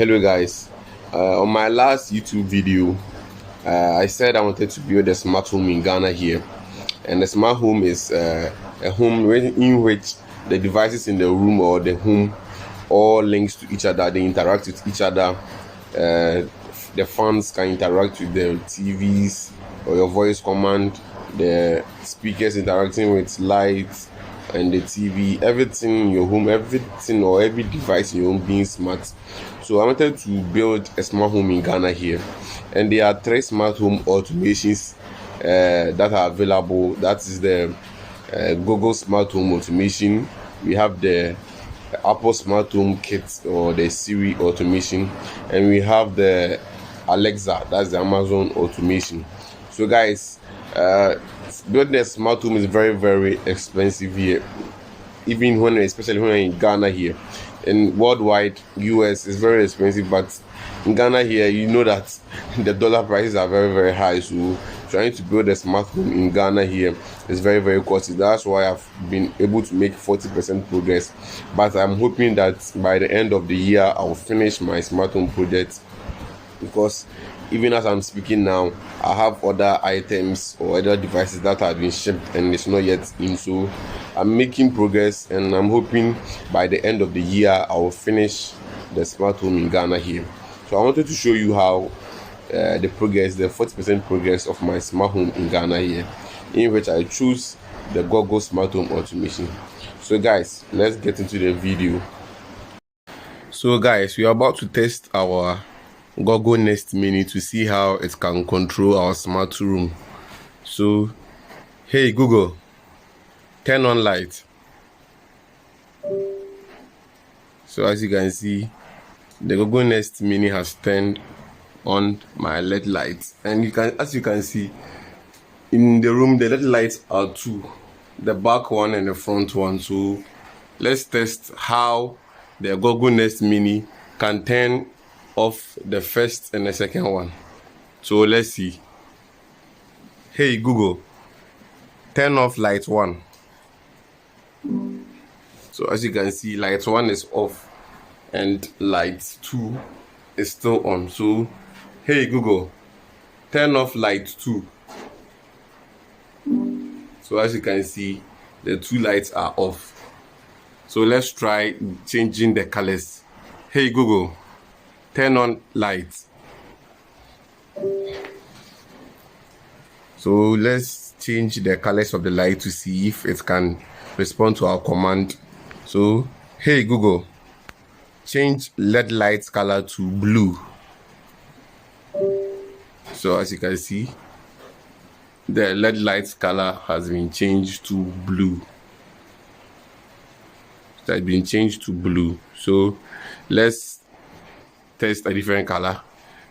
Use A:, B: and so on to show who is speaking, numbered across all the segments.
A: Hello guys, on my last YouTube video I said I wanted to build a smart home in Ghana here, and the smart home is a home in which the devices in the room or the home all links to each other, they interact with each other. The fans can interact with the TVs or your voice command, the speakers interacting with lights and the TV, everything in your home, everything or every device in your home being smart. So I wanted to build a smart home in Ghana here, and there are three smart home automations that are available. That is the Google Smart Home Automation. We have the Apple Smart Home Kit or the Siri automation, and we have the Alexa, that's the Amazon automation. So guys, building a smart home is very expensive here, even especially when you're in Ghana here. And worldwide, US is very expensive, but in Ghana here, you know that the dollar prices are very high. So trying to build a smart home in Ghana here is very costly. That's why I've been able to make 40% progress, but I'm hoping that by the end of the year I'll finish my smart home project, because even as I'm speaking now, I have other items or other devices that have been shipped and it's not yet in. So I'm making progress, and I'm hoping by the end of the year I will finish the smart home in Ghana here. So I wanted to show you how the 40% progress of my smart home in Ghana here, in which I choose the Google Smart Home Automation. So guys, let's get into the video. So guys, we are about to test our Google Nest Mini to see how it can control our smart room. So, hey Google, turn on light. So as you can see, the Google Nest Mini has turned on my LED lights, and as you can see in the room, the LED lights are two, the back one and the front one. So let's test how the Google Nest Mini can turn off the first and the second one. So let's see. Hey Google, turn off light 1. So as you can see, light 1 is off and light 2 is still on. So hey Google, turn off light 2. So as you can see, the two lights are off. So let's try changing the colors. Hey Google, turn on lights. So let's change the colors of the light to see if it can respond to our command. So hey Google, change LED light color to blue. So as you can see, the LED light color has been changed to blue. It has been changed to blue. So let's test a different color.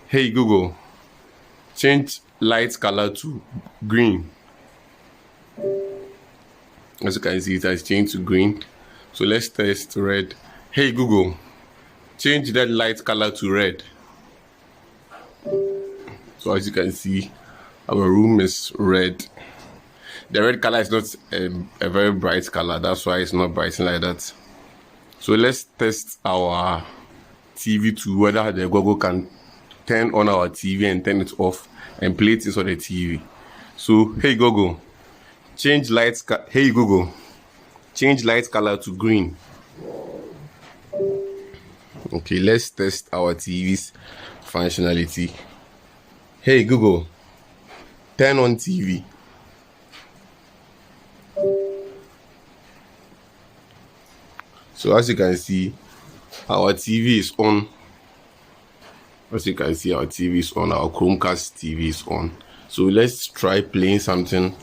A: Hey Google, change light color to green. As you can see, it has changed to green. So let's test red. Hey Google, change that light color to red. So as you can see, our room is red. The red color is not a very bright color, that's why it's not bright like that. So let's test our TV to whether the Google can turn on our TV and turn it off and play things on the TV. So hey Google, change light color to green. Okay, let's test our TV's functionality. Hey Google, turn on TV. So as you can see, our TV is on. As you can see, our TV is on, our Chromecast TV is on. So let's try playing something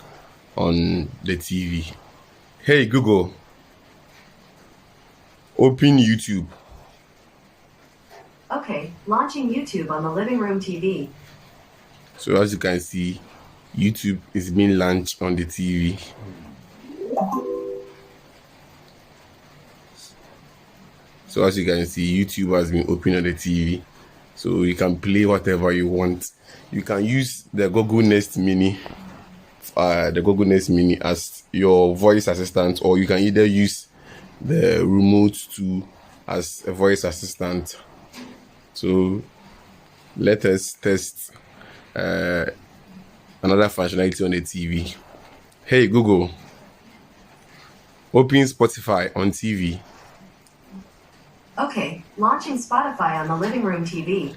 A: on the TV. Hey Google, open YouTube.
B: Okay, launching YouTube on the living room TV.
A: So as you can see, YouTube is being launched on the TV. So as you can see, YouTube has been opened on the TV. So you can play whatever you want. You can use the Google Nest Mini as your voice assistant, or you can either use the remote as a voice assistant. So let us test another functionality on the TV. Hey Google, open Spotify on TV.
B: Okay, launching Spotify on the living room TV.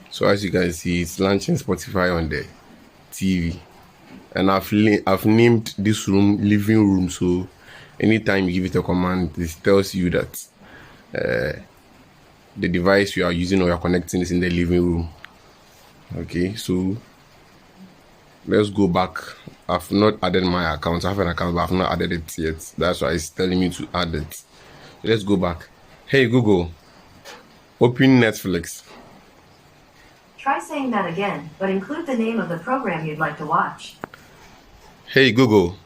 A: So as you can see, it's launching Spotify on the TV, and I've named this room living room. So anytime you give it a command, this tells you that the device you are using or you're connecting is in the living room. Okay, so let's go back. I've not added my account. I have an account, but I've not added it yet. That's why it's telling me to add it. So let's go back. Hey Google, open Netflix.
B: Try saying that again, but include the name of the program you'd like to watch.
A: Hey Google,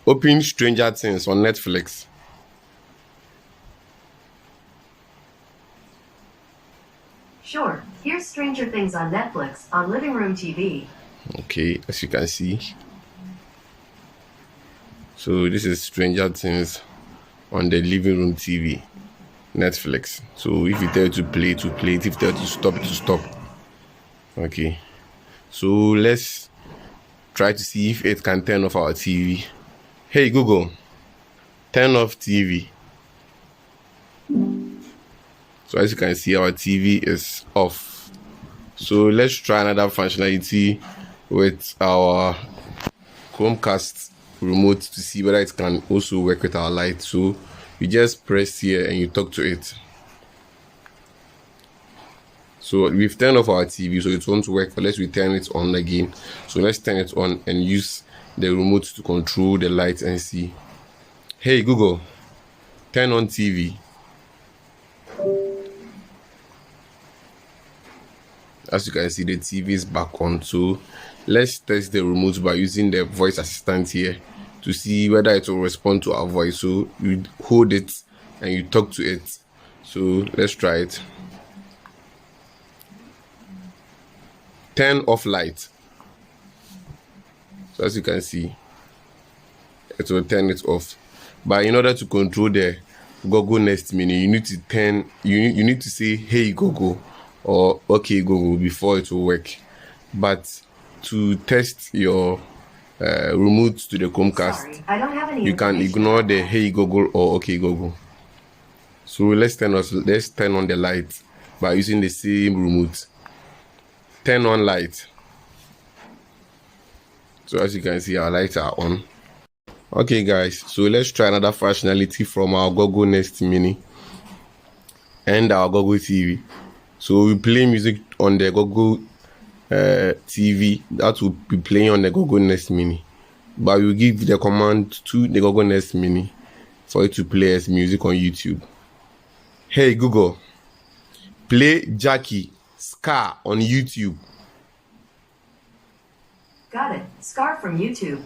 A: open Stranger Things on Netflix.
B: Sure, here's Stranger Things on Netflix on living room TV.
A: Okay, as you can see. So this is Stranger Things on the living room TV, Netflix. So if you tell it to play, to play it. If you tell it to stop, it to stop. Okay. So let's try to see if it can turn off our TV. Hey Google, turn off TV. So as you can see, our TV is off. So let's try another functionality with our Chromecast remote to see whether it can also work with our light. So you just press here and you talk to it. So we've turned off our TV, so it won't work unless we turn it on again. So let's turn it on and use the remote to control the light and see. Hey Google, turn on TV. As you can see, the TV is back on. So let's test the remote by using the voice assistant here to see whether it will respond to our voice. So you hold it and you talk to it. So let's try it. Turn off light. So as you can see, it will turn it off. But in order to control the Google Nest Mini, you need to you need to say hey Google or okay Google before it will work. But to test your remote to the Chromecast,
B: Sorry, I don't have any
A: you can
B: information
A: ignore
B: about
A: the
B: that.
A: hey Google or okay Google. So let's turn on the light by using the same remote. Turn on light. So as you can see, our lights are on. Okay guys, so let's try another functionality from our Google Nest Mini and our Google TV. So we play music on the Google TV that will be playing on the Google Nest Mini, but we will give the command to the Google Nest Mini for it to play as music on YouTube. Hey Google, play Jackie Scar on YouTube.
B: Got it. Scar from YouTube.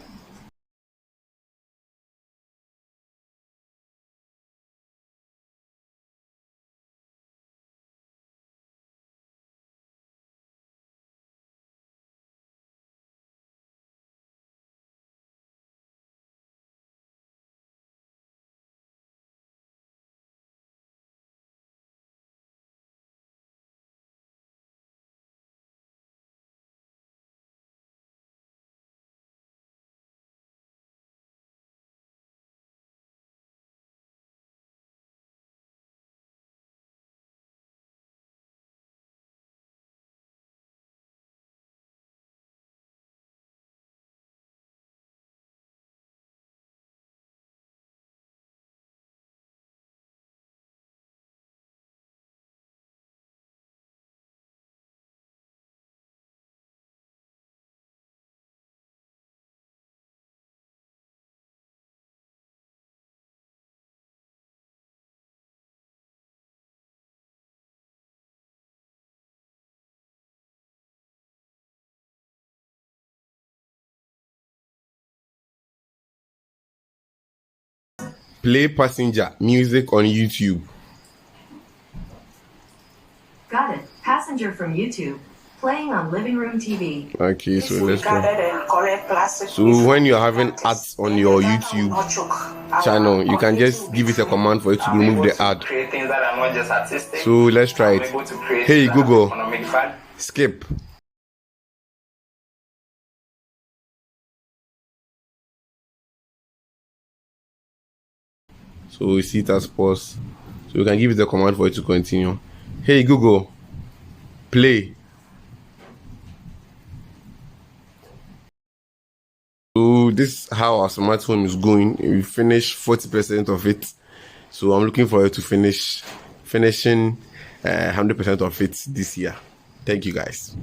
A: Play Passenger music on YouTube.
B: Got it. Passenger from YouTube. Playing on living room TV.
A: Okay, so let's go. So when you're having ads on your YouTube channel, you can just give it a command for it to remove the ad. So let's try it. Hey Google, skip. So we see it as pause. So we can give it a command for it to continue. Hey Google, play. So this is how our smart home is going. We finished 40% of it. So I'm looking forward to finishing 100% of it this year. Thank you guys.